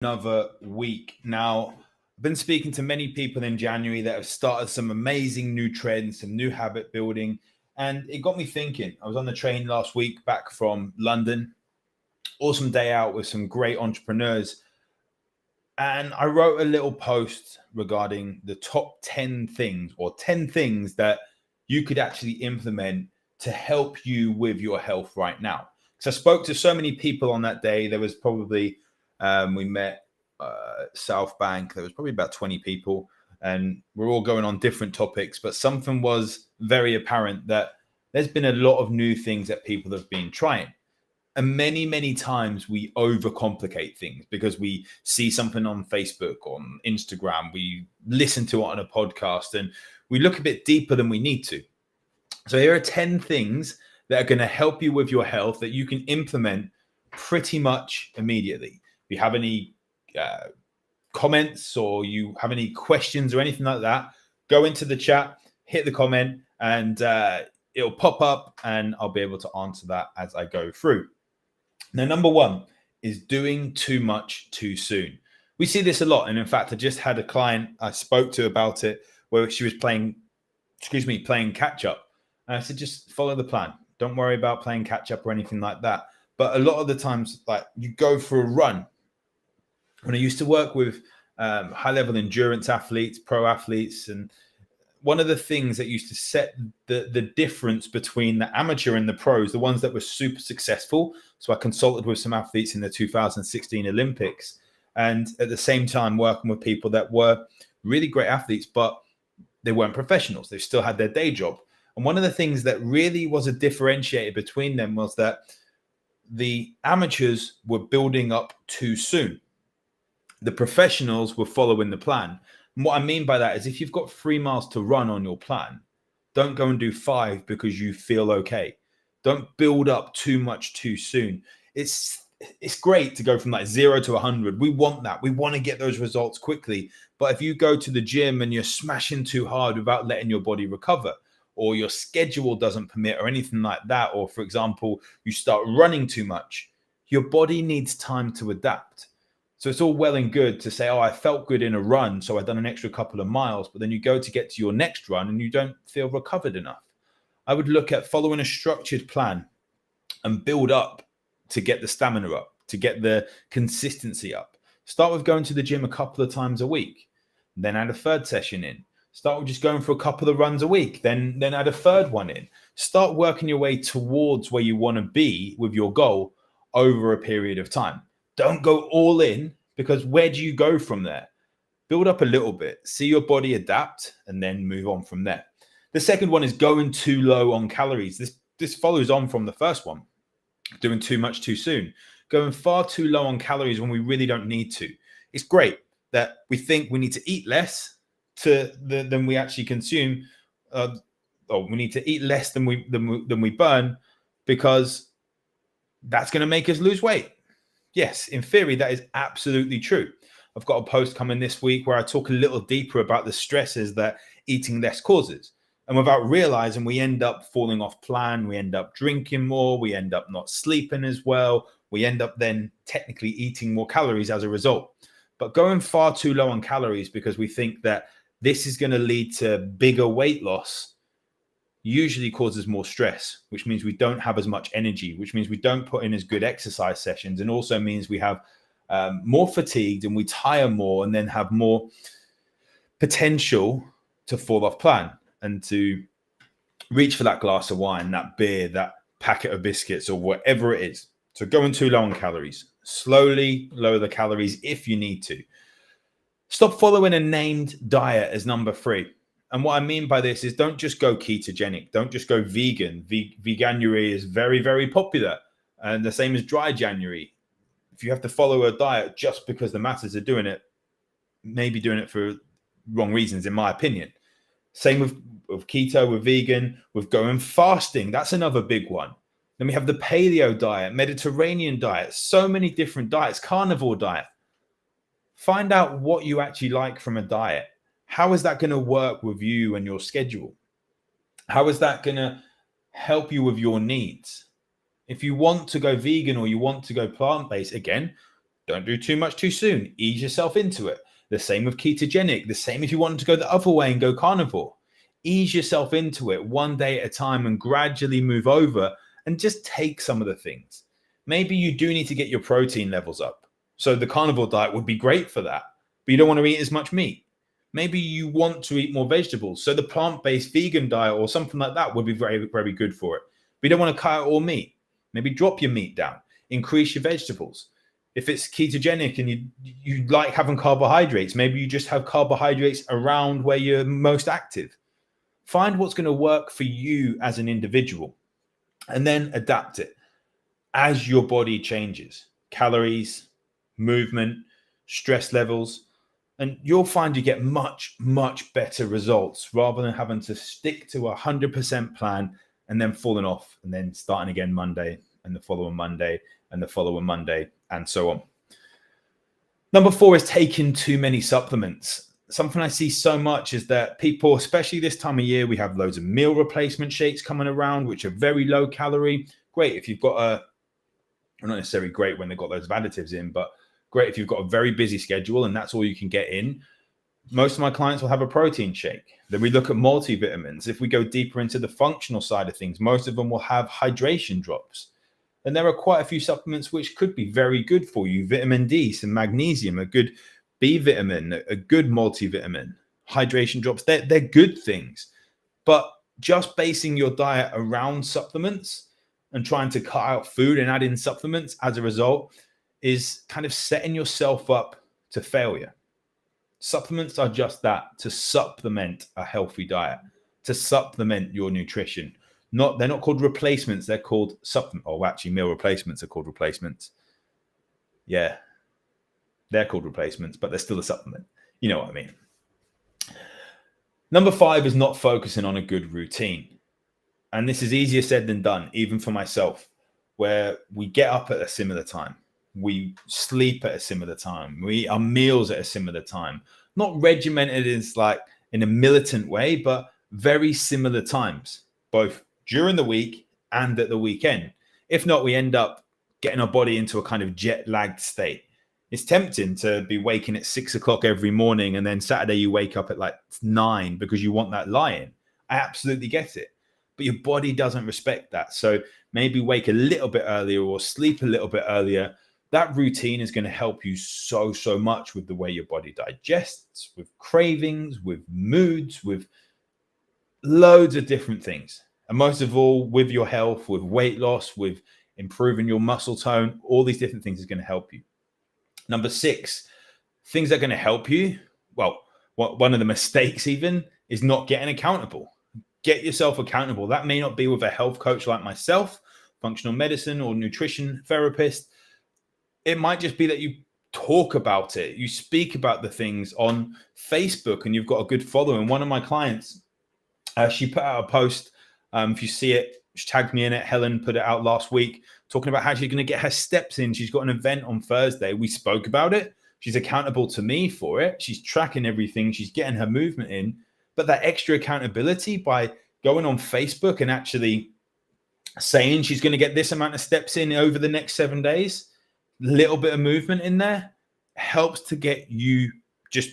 Another week. Now, I've been speaking to many people in January that have started some amazing new trends, some new habit building, and it got me thinking. I was on the train last week back from London. Awesome day out with some great entrepreneurs. And I wrote a little post regarding the top 10 things or 10 things that you could actually implement to help you with your health right now. Because I spoke to so many people on that day. There was probably, we met South Bank, there was probably about 20 people, and we're all going on different topics. But something was very apparent that there's been a lot of new things that people have been trying. And many times we overcomplicate things because we see something on Facebook, on Instagram, we listen to it on a podcast, and we look a bit deeper than we need to. So here are 10 things that are going to help you with your health that you can implement pretty much immediately. If you have any comments or you have any questions or anything like that, go into the chat, hit the comment, and it'll pop up and I'll be able to answer that as I go through. Now, number one is doing too much too soon. We see this a lot. And in fact, I just had a client I spoke to about it where she was playing catch up. And I said, just follow the plan. Don't worry about playing catch up or anything like that. But a lot of the times, like, you go for a run. When I used to work with high level endurance athletes, pro athletes, and one of the things that used to set the difference between the amateur and the pros, the ones that were super successful. So I consulted with some athletes in the 2016 Olympics, and at the same time working with people that were really great athletes, but they weren't professionals. They still had their day job. And one of the things that really was a differentiator between them was that the amateurs were building up too soon. The professionals were following the plan. And what I mean by that is if you've got 3 miles to run on your plan, don't go and do 5 because you feel okay. Don't build up too much too soon. It's great to go from like 0 to 100. We want that. We want to get those results quickly. But if you go to the gym and you're smashing too hard without letting your body recover, or your schedule doesn't permit or anything like that, or for example, you start running too much, your body needs time to adapt. So it's all well and good to say, oh, I felt good in a run, so I've done an extra couple of miles, but then you go to get to your next run and you don't feel recovered enough. I would look at following a structured plan and build up to get the stamina up, to get the consistency up. Start with going to the gym a couple of times a week, then add a third session in. Start with just going for a couple of runs a week, then add a third one in. Start working your way towards where you want to be with your goal over a period of time. Don't go all in, because where do you go from there? Build up a little bit, see your body adapt, and then move on from there. The second one is going too low on calories. This follows on from the first one, doing too much too soon, going far too low on calories when we really don't need to. It's great that we think we need to eat less than we actually consume, or we need to eat less than we burn, because that's going to make us lose weight. Yes, in theory, that is absolutely true. I've got a post coming this week where I talk a little deeper about the stresses that eating less causes. And without realizing, we end up falling off plan. We end up drinking more. We end up not sleeping as well. We end up then technically eating more calories as a result. But going far too low on calories because we think that this is going to lead to bigger weight loss usually causes more stress, which means we don't have as much energy, which means we don't put in as good exercise sessions, and also means we have more fatigued and we tire more and then have more potential to fall off plan and to reach for that glass of wine, that beer, that packet of biscuits, or whatever it is. So going too low on calories. Slowly lower the calories if you need to. Stop following a named diet as number 3. And what I mean by this is don't just go ketogenic. Don't just go vegan. Veganuary is very, very popular. And the same as dry January. If you have to follow a diet just because the masses are doing it, maybe doing it for wrong reasons, in my opinion. Same with keto, with vegan, with going fasting. That's another big one. Then we have the paleo diet, Mediterranean diet, so many different diets, carnivore diet. Find out what you actually like from a diet. How is that going to work with you and your schedule? How is that going to help you with your needs? If you want to go vegan or you want to go plant-based, again, Don't do too much too soon. Ease yourself into it. The same with ketogenic. The same if you want to go the other way and go carnivore. Ease yourself into it one day at a time and gradually move over and just take some of the things. Maybe you do need to get your protein levels up. So the carnivore diet would be great for that, but you don't want to eat as much meat. Maybe you want to eat more vegetables. So the plant-based vegan diet or something like that would be very, very good for it. But you don't want to cut out all meat. Maybe drop your meat down, increase your vegetables. If it's ketogenic and you like having carbohydrates, maybe you just have carbohydrates around where you're most active. Find what's going to work for you as an individual and then adapt it as your body changes. Calories, movement, stress levels, and you'll find you get much, much better results rather than having to stick to a 100% plan and then falling off and then starting again Monday and the following Monday and the following Monday and so on. Number 4 is taking too many supplements. Something I see so much is that people, especially this time of year, we have loads of meal replacement shakes coming around, which are very low calorie. Great if you've got not necessarily great when they've got loads of additives in, but great if you've got a very busy schedule and that's all you can get in. Most of my clients will have a protein shake. Then we look at multivitamins. If we go deeper into the functional side of things, most of them will have hydration drops. And there are quite a few supplements which could be very good for you. Vitamin D, some magnesium, a good B vitamin, a good multivitamin, hydration drops. They're good things. But just basing your diet around supplements and trying to cut out food and add in supplements as a result is kind of setting yourself up to failure. Supplements are just that, to supplement a healthy diet, to supplement your nutrition. They're not called replacements, they're called supplements. Oh, actually, meal replacements are called replacements. Yeah, they're called replacements, but they're still a supplement. You know what I mean? Number 5 is not focusing on a good routine. And this is easier said than done, even for myself, where we get up at a similar time. We sleep at a similar time. We eat our meals at a similar time. Not regimented as like in a militant way, but very similar times, both during the week and at the weekend. If not, we end up getting our body into a kind of jet-lagged state. It's tempting to be waking at 6 o'clock every morning and then Saturday you wake up at like 9 because you want that lie-in. I absolutely get it. But your body doesn't respect that. So maybe wake a little bit earlier or sleep a little bit earlier. That routine is going to help you so much with the way your body digests, with cravings, with moods, with loads of different things. And most of all, with your health, with weight loss, with improving your muscle tone, all these different things is going to help you. Number 6, things that are going to help you. Well, one of the mistakes even is not getting accountable. Get yourself accountable. That may not be with a health coach like myself, functional medicine or nutrition therapist. It might just be that you talk about it. You speak about the things on Facebook and you've got a good following. One of my clients, she put out a post. If you see it, she tagged me in it. Helen put it out last week talking about how she's going to get her steps in. She's got an event on Thursday. We spoke about it. She's accountable to me for it. She's tracking everything. She's getting her movement in. But that extra accountability by going on Facebook and actually saying she's going to get this amount of steps in over the next 7 days, little bit of movement in there helps to get you just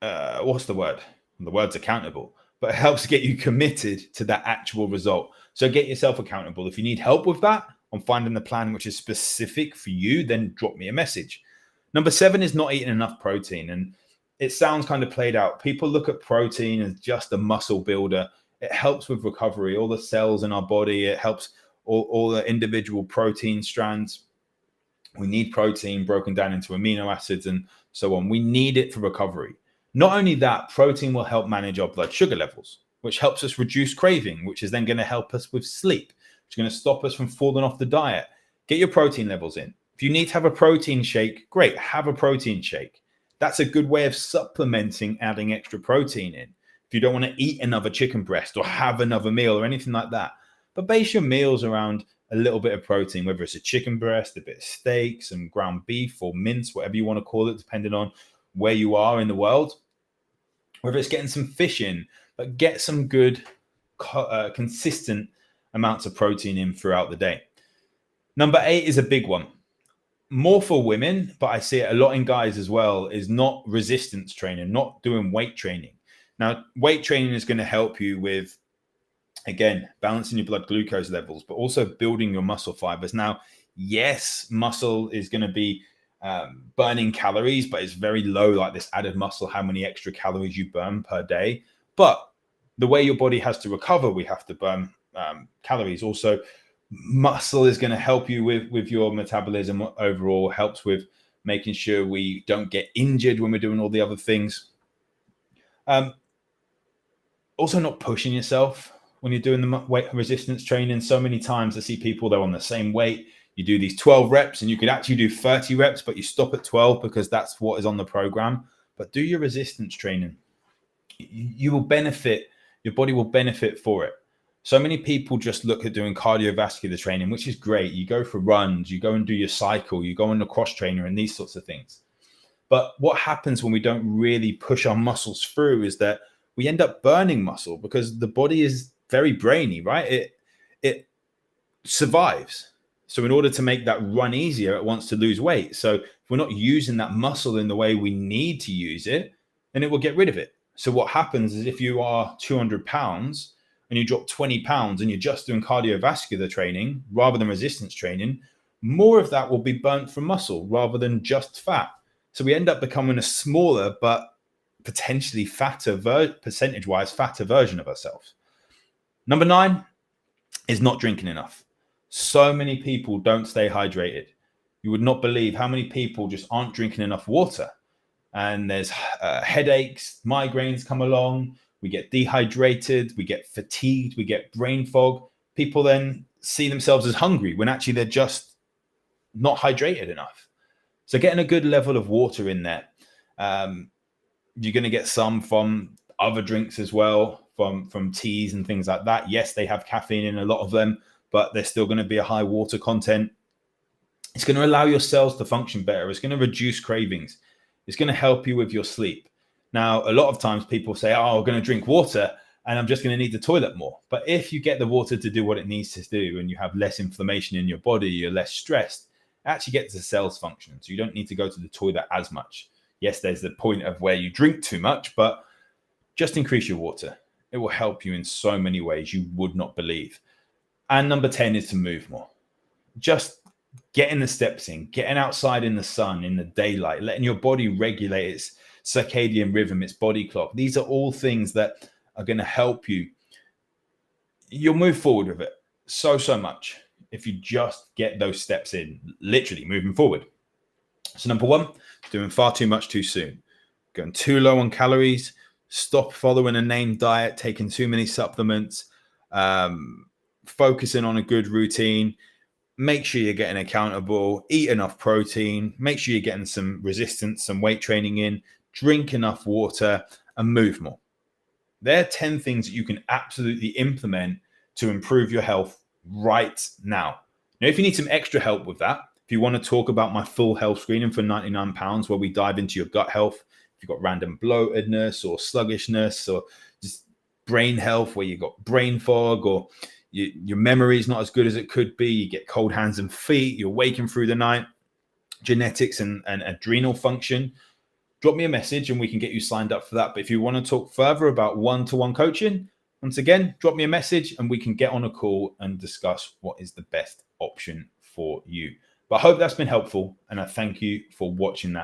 what's the word? The word's accountable, but it helps to get you committed to that actual result. So get yourself accountable. If you need help with that on finding the plan which is specific for you, then drop me a message. Number 7 is not eating enough protein. And it sounds kind of played out. People look at protein as just a muscle builder. It helps with recovery, all the cells in our body. It helps all the individual protein strands. We need protein broken down into amino acids and so on. We need it for recovery. Not only that, protein will help manage our blood sugar levels, which helps us reduce craving, which is then going to help us with sleep, which is going to stop us from falling off the diet. Get your protein levels in. If you need to have a protein shake, great, have a protein shake. That's a good way of supplementing adding extra protein in. If you don't want to eat another chicken breast or have another meal or anything like that, but base your meals around a little bit of protein, whether it's a chicken breast, a bit of steak, some ground beef or mince, whatever you want to call it, depending on where you are in the world. Whether it's getting some fish in, but get some good, consistent amounts of protein in throughout the day. Number 8 is a big one. more for women, but I see it a lot in guys as well, is not resistance training, not doing weight training. Now, weight training is going to help you with, again, balancing your blood glucose levels, but also building your muscle fibers. Now, yes, muscle is going to be burning calories, but it's very low, like this added muscle, how many extra calories you burn per day. But the way your body has to recover, we have to burn calories. Also, muscle is going to help you with your metabolism overall, helps with making sure we don't get injured when we're doing all the other things. Also, not pushing yourself when you're doing the weight resistance training. So many times I see people, they're on the same weight. You do these 12 reps and you could actually do 30 reps, but you stop at 12 because that's what is on the program. But do your resistance training. You will benefit, your body will benefit for it. So many people just look at doing cardiovascular training, which is great. You go for runs, you go and do your cycle, you go on the cross trainer and these sorts of things. But what happens when we don't really push our muscles through is that we end up burning muscle, because the body is very brainy, right? It survives. So in order to make that run easier, it wants to lose weight. So if we're not using that muscle in the way we need to use it, then it will get rid of it. So what happens is if you are 200 pounds and you drop 20 pounds and you're just doing cardiovascular training rather than resistance training, more of that will be burnt from muscle rather than just fat. So we end up becoming a smaller, but potentially fatter, percentage-wise, fatter version of ourselves. Number 9 is not drinking enough. So many people don't stay hydrated. You would not believe how many people just aren't drinking enough water. And there's headaches, migraines come along. We get dehydrated, we get fatigued, we get brain fog. People then see themselves as hungry when actually they're just not hydrated enough. So getting a good level of water in there. You're going to get some from other drinks as well, from teas and things like that. Yes, they have caffeine in a lot of them, but there's still going to be a high water content. It's going to allow your cells to function better. It's going to reduce cravings. It's going to help you with your sleep. Now, a lot of times people say, oh, I'm going to drink water and I'm just going to need the toilet more. But if you get the water to do what it needs to do and you have less inflammation in your body, you're less stressed, it actually gets the cells function. So you don't need to go to the toilet as much. Yes, there's the point of where you drink too much, but just increase your water. It will help you in so many ways you would not believe. And number 10 is to move more. Just getting the steps in, getting outside in the sun, in the daylight, letting your body regulate its circadian rhythm, its body clock. These are all things that are going to help you. You'll move forward with it so much if you just get those steps in, literally moving forward. So number 1, doing far too much too soon, going too low on calories, stop following a named diet, taking too many supplements, focusing on a good routine. Make sure you're getting accountable, eat enough protein, make sure you're getting some resistance, some weight training in, drink enough water, and move more. There are 10 things that you can absolutely implement to improve your health right now. Now, if you need some extra help with that, if you want to talk about my full health screening for £99, where we dive into your gut health, if you've got random bloatedness or sluggishness or just brain health where you've got brain fog or your memory is not as good as it could be, you get cold hands and feet, you're waking through the night, genetics and adrenal function, drop me a message and we can get you signed up for that. But if you want to talk further about one-to-one coaching, once again, drop me a message and we can get on a call and discuss what is the best option for you. But I hope that's been helpful and I thank you for watching that